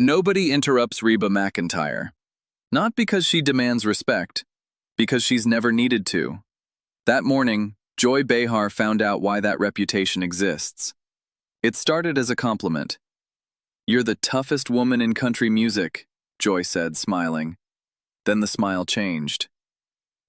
Nobody interrupts Reba McEntire. Not because she demands respect, because she's never needed to. That morning, Joy Behar found out why that reputation exists. It started as a compliment. "You're the toughest woman in country music," Joy said, smiling. Then the smile changed.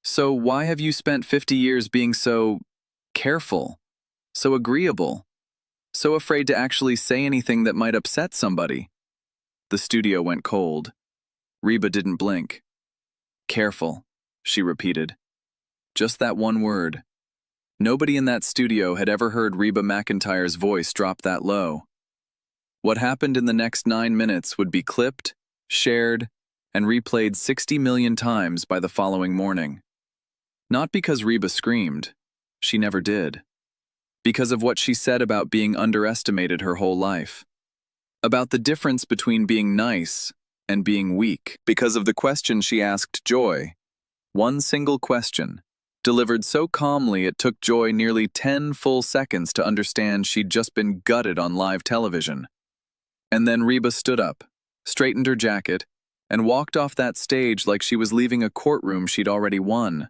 "So why have you spent 50 years being so careful, so agreeable, so afraid to actually say anything that might upset somebody?" The studio went cold. Reba didn't blink. "Careful," she repeated. Just that one word. Nobody in that studio had ever heard Reba McEntire's voice drop that low. What happened in the next 9 minutes would be clipped, shared, and replayed 60 million times by the following morning. Not because Reba screamed. She never did. Because of what she said about being underestimated her whole life. About the difference between being nice and being weak. Because of the question she asked Joy. One single question, delivered so calmly it took Joy nearly 10 full seconds to understand she'd just been gutted on live television. And then Reba stood up, straightened her jacket, and walked off that stage like she was leaving a courtroom she'd already won.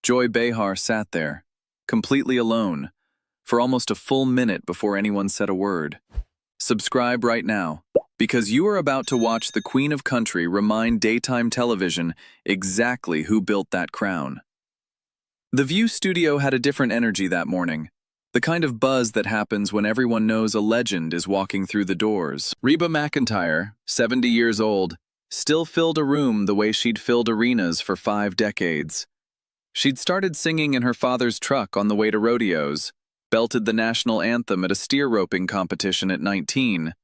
Joy Behar sat there, completely alone, for almost a full minute before anyone said a word. Subscribe right now, because you are about to watch the Queen of Country remind daytime television exactly who built that crown. The View studio had a different energy that morning, the kind of buzz that happens when everyone knows a legend is walking through the doors. Reba McEntire, 70 years old, still filled a room the way she'd filled arenas for 5 decades. She'd started singing in her father's truck on the way to rodeos, belted the national anthem at a steer roping competition at 19,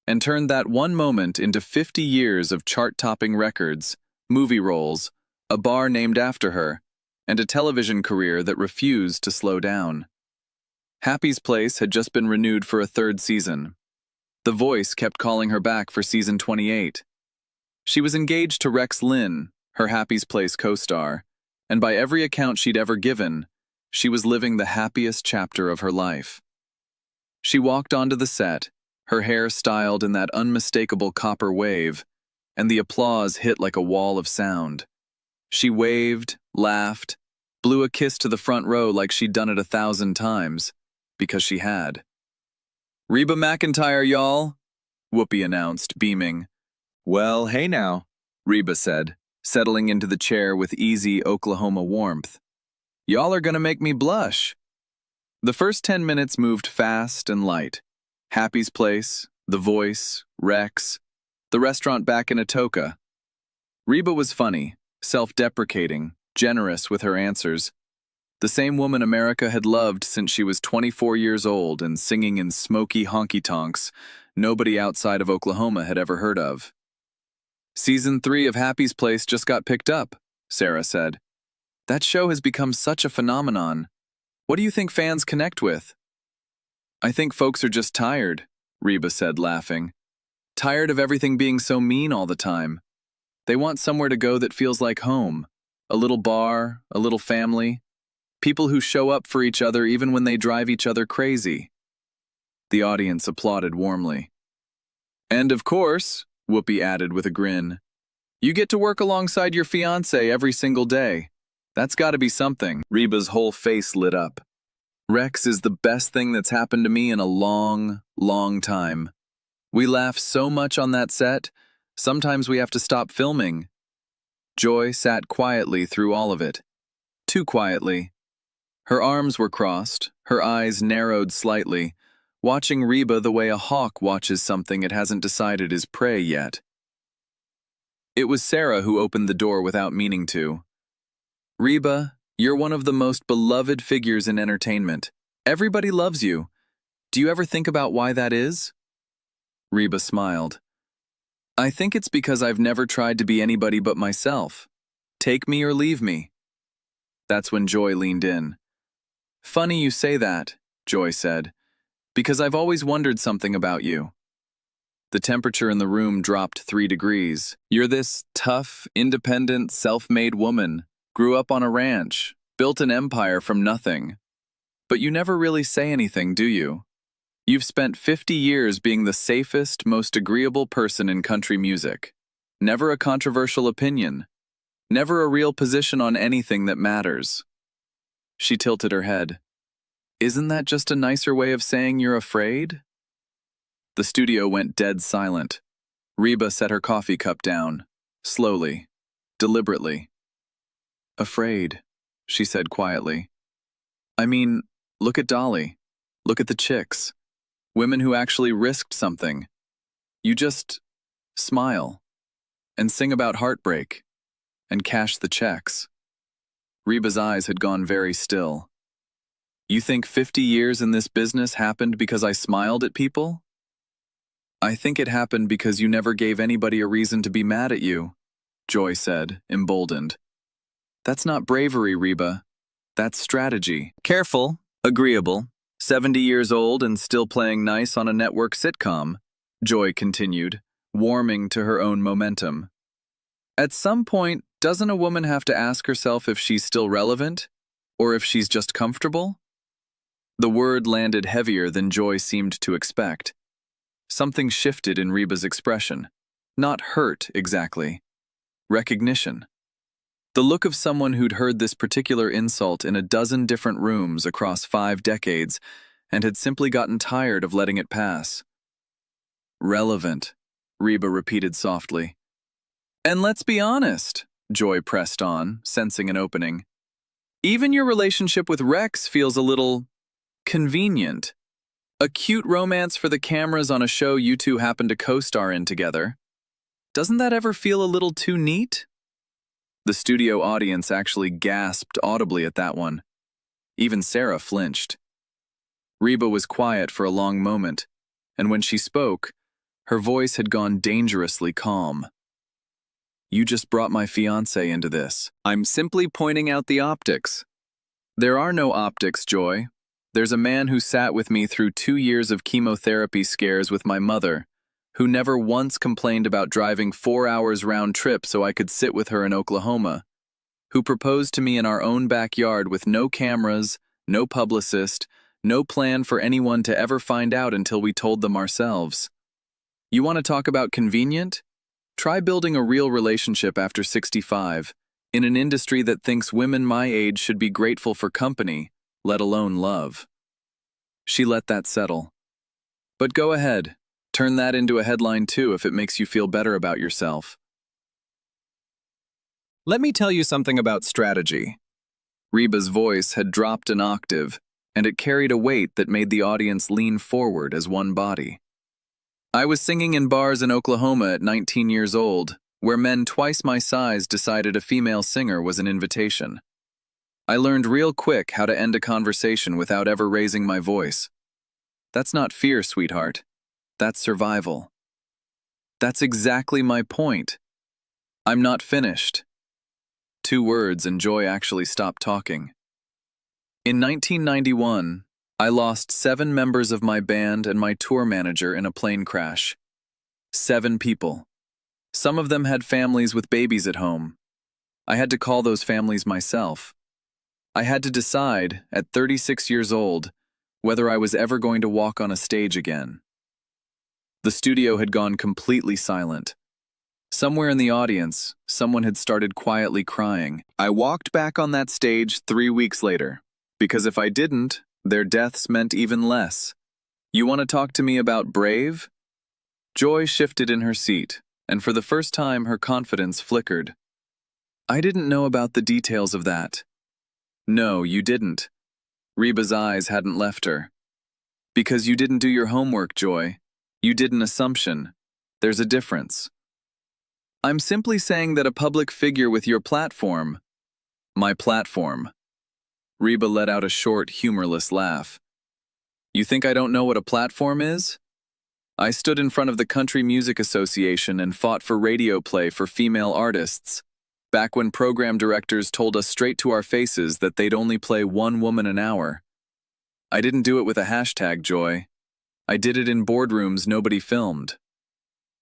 and turned that one moment into 50 years of chart-topping records, movie roles, a bar named after her, and a television career that refused to slow down. Happy's Place had just been renewed for a 3rd season. The Voice kept calling her back for season 28. She was engaged to Rex Lynn, her Happy's Place co-star, and by every account she'd ever given, she was living the happiest chapter of her life. She walked onto the set, her hair styled in that unmistakable copper wave, and the applause hit like a wall of sound. She waved, laughed, blew a kiss to the front row like she'd done it 1,000 times, because she had. "Reba McEntire, y'all," Whoopi announced, beaming. "Well, hey now," Reba said, settling into the chair with easy Oklahoma warmth. "Y'all are gonna make me blush." The first 10 minutes moved fast and light. Happy's Place, The Voice, Rex, the restaurant back in Atoka. Reba was funny, self-deprecating, generous with her answers. The same woman America had loved since she was 24 years old and singing in smoky honky-tonks nobody outside of Oklahoma had ever heard of. "Season 3 of Happy's Place just got picked up," Sarah said. "That show has become such a phenomenon. What do you think fans connect with?" "I think folks are just tired," Reba said, laughing. "Tired of everything being so mean all the time. They want somewhere to go that feels like home. A little bar, a little family. People who show up for each other even when they drive each other crazy." The audience applauded warmly. "And of course," Whoopi added with a grin, "you get to work alongside your fiancé every single day. That's gotta be something." Reba's whole face lit up. "Rex is the best thing that's happened to me in a long, long time. We laugh so much on that set, sometimes we have to stop filming." Joy sat quietly through all of it. Too quietly. Her arms were crossed, her eyes narrowed slightly, watching Reba the way a hawk watches something it hasn't decided is prey yet. It was Sarah who opened the door without meaning to. "Reba, you're one of the most beloved figures in entertainment. Everybody loves you. Do you ever think about why that is?" Reba smiled. "I think it's because I've never tried to be anybody but myself. Take me or leave me." That's when Joy leaned in. "Funny you say that," Joy said, "because I've always wondered something about you." The temperature in the room dropped 3 degrees. "You're this tough, independent, self-made woman, grew up on a ranch, built an empire from nothing. But you never really say anything, do you? You've spent 50 years being the safest, most agreeable person in country music. Never a controversial opinion. Never a real position on anything that matters. She tilted her head. Isn't that just a nicer way of saying you're afraid? The studio went dead silent. Reba set her coffee cup down, slowly, deliberately. Afraid, she said quietly. I mean, look at Dolly. Look at the chicks. Women who actually risked something. You just smile and sing about heartbreak and cash the checks. Reba's eyes had gone very still. You think 50 years in this business happened because I smiled at people? I think it happened because you never gave anybody a reason to be mad at you, Joy said, emboldened. That's not bravery, Reba. That's strategy. Careful, agreeable, 70 years old and still playing nice on a network sitcom, Joy continued, warming to her own momentum. At some point, doesn't a woman have to ask herself if she's still relevant, or if she's just comfortable? The word landed heavier than Joy seemed to expect. Something shifted in Reba's expression. Not hurt, exactly. Recognition. The look of someone who'd heard this particular insult in a dozen different rooms across 5 decades and had simply gotten tired of letting it pass. Relevant, Reba repeated softly. And let's be honest, Joy pressed on, sensing an opening. Even your relationship with Rex feels a little convenient. A cute romance for the cameras on a show you two happen to co-star in together. Doesn't that ever feel a little too neat? The studio audience actually gasped audibly at that one. Even Sarah flinched. Reba was quiet for a long moment, and when she spoke, her voice had gone dangerously calm. You just brought my fiancé into this. I'm simply pointing out the optics. There are no optics, Joy. There's a man who sat with me through 2 years of chemotherapy scares with my mother, who never once complained about driving 4 hours round trip so I could sit with her in Oklahoma, who proposed to me in our own backyard with no cameras, no publicist, no plan for anyone to ever find out until we told them ourselves. You want to talk about convenient? Try building a real relationship after 65, in an industry that thinks women my age should be grateful for company, let alone love. She let that settle. But go ahead, turn that into a headline too if it makes you feel better about yourself. Let me tell you something about strategy. Reba's voice had dropped an octave, and it carried a weight that made the audience lean forward as one body. I was singing in bars in Oklahoma at 19 years old, where men twice my size decided a female singer was an invitation. I learned real quick how to end a conversation without ever raising my voice. That's not fear, sweetheart. That's survival. That's exactly my point. I'm not finished. 2 words and Joy actually stopped talking. In 1991, I lost 7 members of my band and my tour manager in a plane crash. 7 people. Some of them had families with babies at home. I had to call those families myself. I had to decide, at 36 years old, whether I was ever going to walk on a stage again. The studio had gone completely silent. Somewhere in the audience, someone had started quietly crying. I walked back on that stage 3 weeks later, because if I didn't, their deaths meant even less. You want to talk to me about brave? Joy shifted in her seat, and for the first time her confidence flickered. I didn't know about the details of that. No, you didn't. Reba's eyes hadn't left her. Because you didn't do your homework, Joy. You did an assumption. There's a difference. I'm simply saying that a public figure with your platform, my platform. Reba let out a short, humorless laugh. You think I don't know what a platform is? I stood in front of the Country Music Association and fought for radio play for female artists, back when program directors told us straight to our faces that they'd only play 1 woman an hour. I didn't do it with a hashtag, Joy. I did it in boardrooms nobody filmed.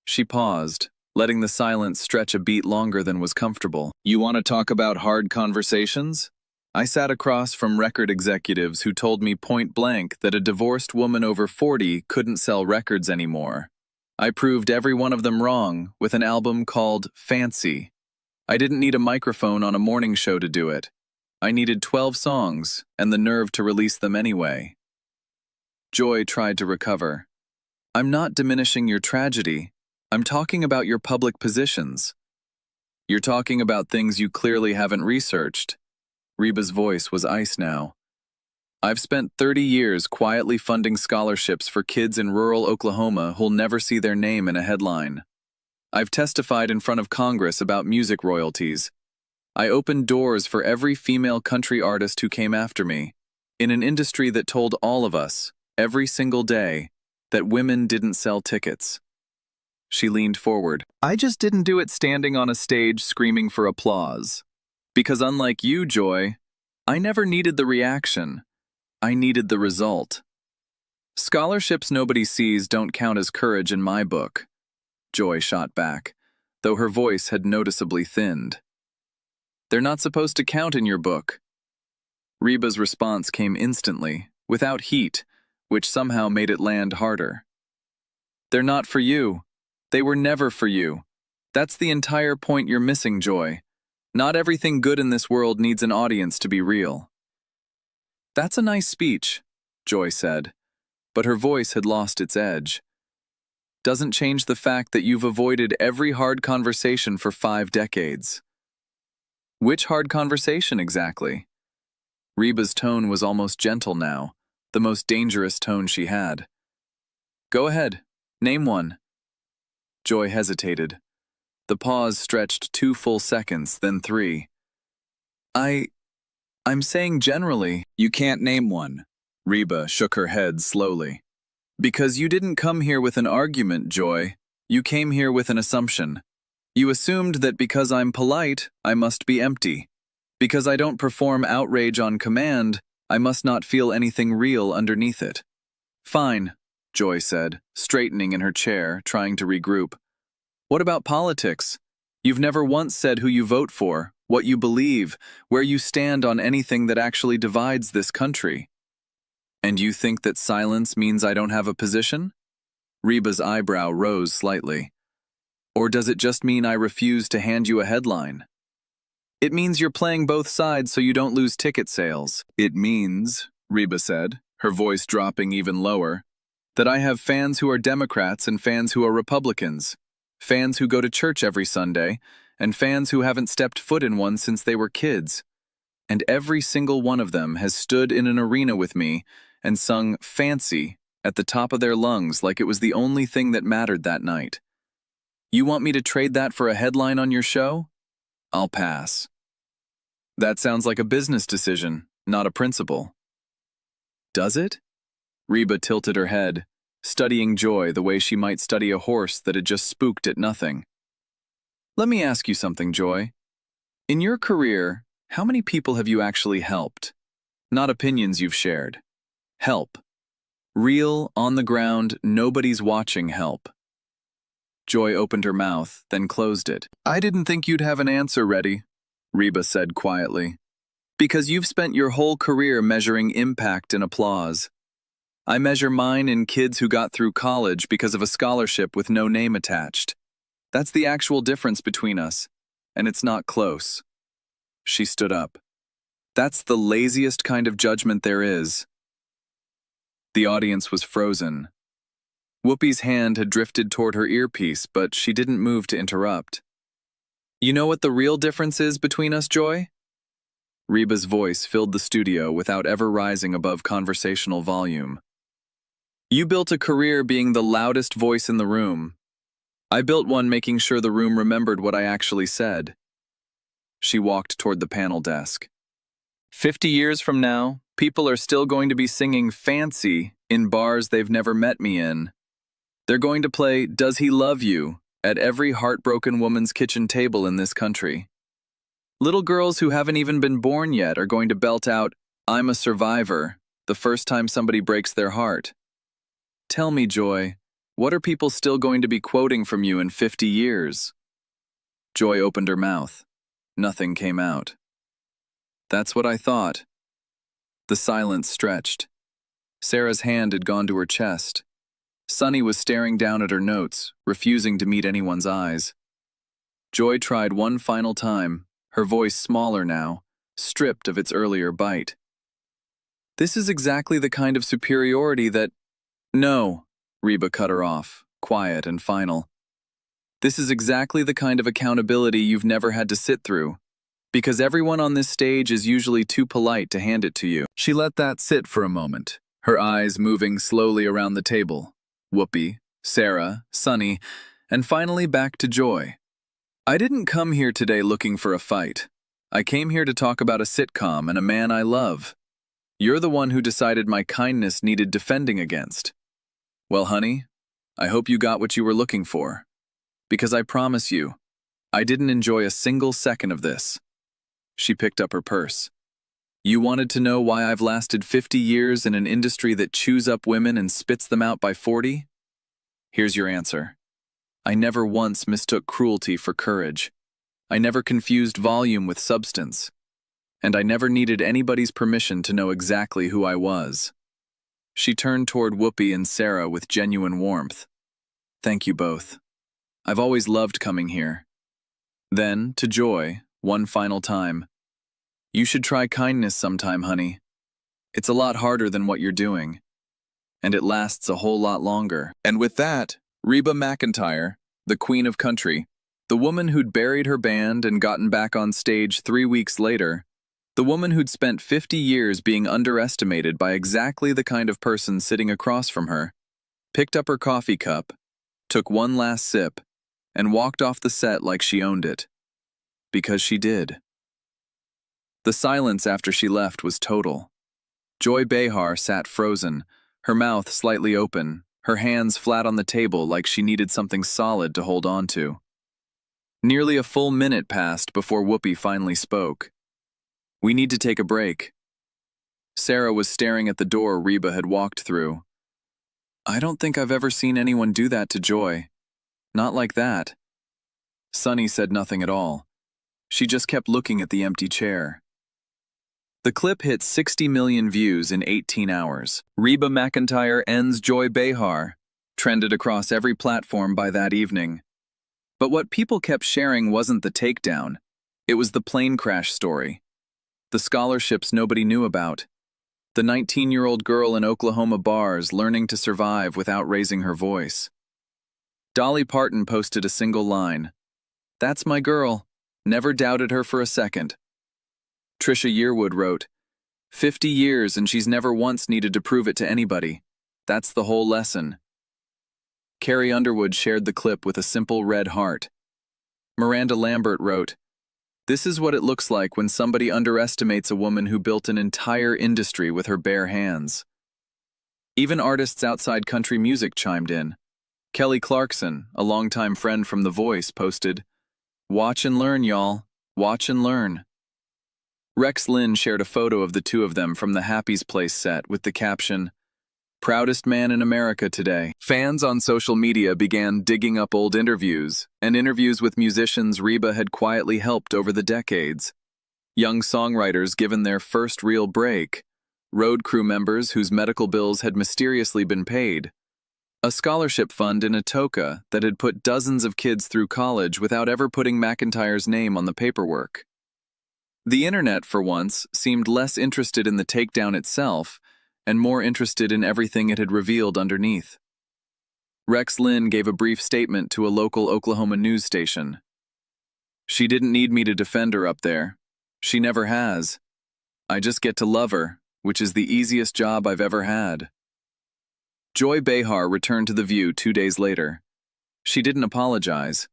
She paused, letting the silence stretch a beat longer than was comfortable. You want to talk about hard conversations? I sat across from record executives who told me point blank that a divorced woman over 40 couldn't sell records anymore. I proved every one of them wrong with an album called Fancy. I didn't need a microphone on a morning show to do it. I needed 12 songs and the nerve to release them anyway. Joy tried to recover. I'm not diminishing your tragedy. I'm talking about your public positions. You're talking about things you clearly haven't researched. Reba's voice was ice now. I've spent 30 years quietly funding scholarships for kids in rural Oklahoma who'll never see their name in a headline. I've testified in front of Congress about music royalties. I opened doors for every female country artist who came after me, in an industry that told all of us, every single day, that women didn't sell tickets. She leaned forward. I just didn't do it standing on a stage screaming for applause. Because unlike you, Joy, I never needed the reaction. I needed the result. Scholarships nobody sees don't count as courage in my book, Joy shot back, though her voice had noticeably thinned. They're not supposed to count in your book. Reba's response came instantly, without heat, which somehow made it land harder. They're not for you. They were never for you. That's the entire point you're missing, Joy. Not everything good in this world needs an audience to be real. That's a nice speech, Joy said, but her voice had lost its edge. Doesn't change the fact that you've avoided every hard conversation for 5 decades. Which hard conversation exactly? Reba's tone was almost gentle now, the most dangerous tone she had. Go ahead, name one. Joy hesitated. The pause stretched 2 full seconds, then 3. I'm saying generally. You can't name one. Reba shook her head slowly. Because you didn't come here with an argument, Joy. You came here with an assumption. You assumed that because I'm polite, I must be empty. Because I don't perform outrage on command, I must not feel anything real underneath it. Fine, Joy said, straightening in her chair, trying to regroup. What about politics? You've never once said who you vote for, what you believe, where you stand on anything that actually divides this country. And you think that silence means I don't have a position? Reba's eyebrow rose slightly. Or does it just mean I refuse to hand you a headline? It means you're playing both sides so you don't lose ticket sales. It means, Reba said, her voice dropping even lower, that I have fans who are Democrats and fans who are Republicans. Fans who go to church every Sunday, and fans who haven't stepped foot in one since they were kids. And every single one of them has stood in an arena with me and sung Fancy at the top of their lungs like it was the only thing that mattered that night. You want me to trade that for a headline on your show? I'll pass. That sounds like a business decision, not a principle. Does it? Reba tilted her head, studying Joy the way she might study a horse that had just spooked at nothing. Let me ask you something, Joy. In your career, how many people have you actually helped? Not opinions you've shared. Help. Real, on the ground, nobody's watching help. Joy opened her mouth, then closed it. I didn't think you'd have an answer ready, Reba said quietly. Because you've spent your whole career measuring impact and applause. I measure mine in kids who got through college because of a scholarship with no name attached. That's the actual difference between us, and it's not close. She stood up. That's the laziest kind of judgment there is. The audience was frozen. Whoopi's hand had drifted toward her earpiece, but she didn't move to interrupt. You know what the real difference is between us, Joy? Reba's voice filled the studio without ever rising above conversational volume. You built a career being the loudest voice in the room. I built one making sure the room remembered what I actually said. She walked toward the panel desk. 50 years from now, people are still going to be singing Fancy in bars they've never met me in. They're going to play Does He Love You at every heartbroken woman's kitchen table in this country. Little girls who haven't even been born yet are going to belt out, I'm a survivor, the first time somebody breaks their heart. Tell me, Joy, what are people still going to be quoting from you in 50 years? Joy opened her mouth. Nothing came out. That's what I thought. The silence stretched. Sarah's hand had gone to her chest. Sunny was staring down at her notes, refusing to meet anyone's eyes. Joy tried one final time, her voice smaller now, stripped of its earlier bite. This is exactly the kind of superiority that— No, Reba cut her off, quiet and final. This is exactly the kind of accountability you've never had to sit through, because everyone on this stage is usually too polite to hand it to you. She let that sit for a moment, her eyes moving slowly around the table. Whoopi, Sarah, Sunny, and finally back to Joy. I didn't come here today looking for a fight. I came here to talk about a sitcom and a man I love. You're the one who decided my kindness needed defending against. Well, honey, I hope you got what you were looking for. Because I promise you, I didn't enjoy a single second of this. She picked up her purse. You wanted to know why I've lasted 50 years in an industry that chews up women and spits them out by 40? Here's your answer. I never once mistook cruelty for courage. I never confused volume with substance. And I never needed anybody's permission to know exactly who I was. She turned toward Whoopi and Sarah with genuine warmth. Thank you both. I've always loved coming here. Then, to Joy, one final time. You should try kindness sometime, honey. It's a lot harder than what you're doing. And it lasts a whole lot longer. And with that, Reba McEntire, the queen of country, the woman who'd buried her band and gotten back on stage 3 weeks later, the woman who'd spent 50 years being underestimated by exactly the kind of person sitting across from her, picked up her coffee cup, took one last sip, and walked off the set like she owned it. Because she did. The silence after she left was total. Joy Behar sat frozen, her mouth slightly open, her hands flat on the table like she needed something solid to hold on to. Nearly a full minute passed before Whoopi finally spoke. We need to take a break. Sarah was staring at the door Reba had walked through. I don't think I've ever seen anyone do that to Joy. Not like that. Sunny said nothing at all. She just kept looking at the empty chair. The clip hit 60 million views in 18 hours. Reba McEntire ends Joy Behar, trended across every platform by that evening. But what people kept sharing wasn't the takedown. It was the plane crash story. The scholarships nobody knew about. The 19-year-old girl in Oklahoma bars learning to survive without raising her voice. Dolly Parton posted a single line. That's my girl. Never doubted her for a second. Trisha Yearwood wrote, 50 years and she's never once needed to prove it to anybody. That's the whole lesson. Carrie Underwood shared the clip with a simple red heart. Miranda Lambert wrote, this is what it looks like when somebody underestimates a woman who built an entire industry with her bare hands. Even artists outside country music chimed in. Kelly Clarkson, a longtime friend from The Voice, posted, watch and learn, y'all. Watch and learn. Rex Lynn shared a photo of the two of them from the Happy's Place set with the caption, proudest man in America today. Fans on social media began digging up old interviews, and interviews with musicians Reba had quietly helped over the decades. Young songwriters given their first real break, road crew members whose medical bills had mysteriously been paid, a scholarship fund in Atoka that had put dozens of kids through college without ever putting McEntire's name on the paperwork. The internet, for once, seemed less interested in the takedown itself and more interested in everything it had revealed underneath. Rex Lynn gave a brief statement to a local Oklahoma news station. She didn't need me to defend her up there. She never has. I just get to love her, which is the easiest job I've ever had. Joy Behar returned to The View 2 days later. She didn't apologize,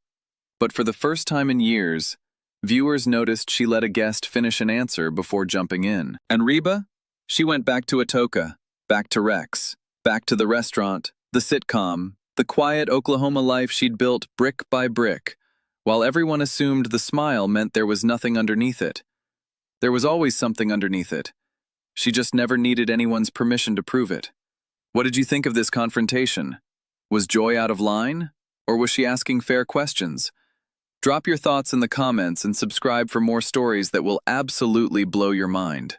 but for the first time in years, viewers noticed she let a guest finish an answer before jumping in. And Reba? She went back to Atoka, back to Rex, back to the restaurant, the sitcom, the quiet Oklahoma life she'd built brick by brick, while everyone assumed the smile meant there was nothing underneath it. There was always something underneath it. She just never needed anyone's permission to prove it. What did you think of this confrontation? Was Joy out of line? Or was she asking fair questions? Drop your thoughts in the comments and subscribe for more stories that will absolutely blow your mind.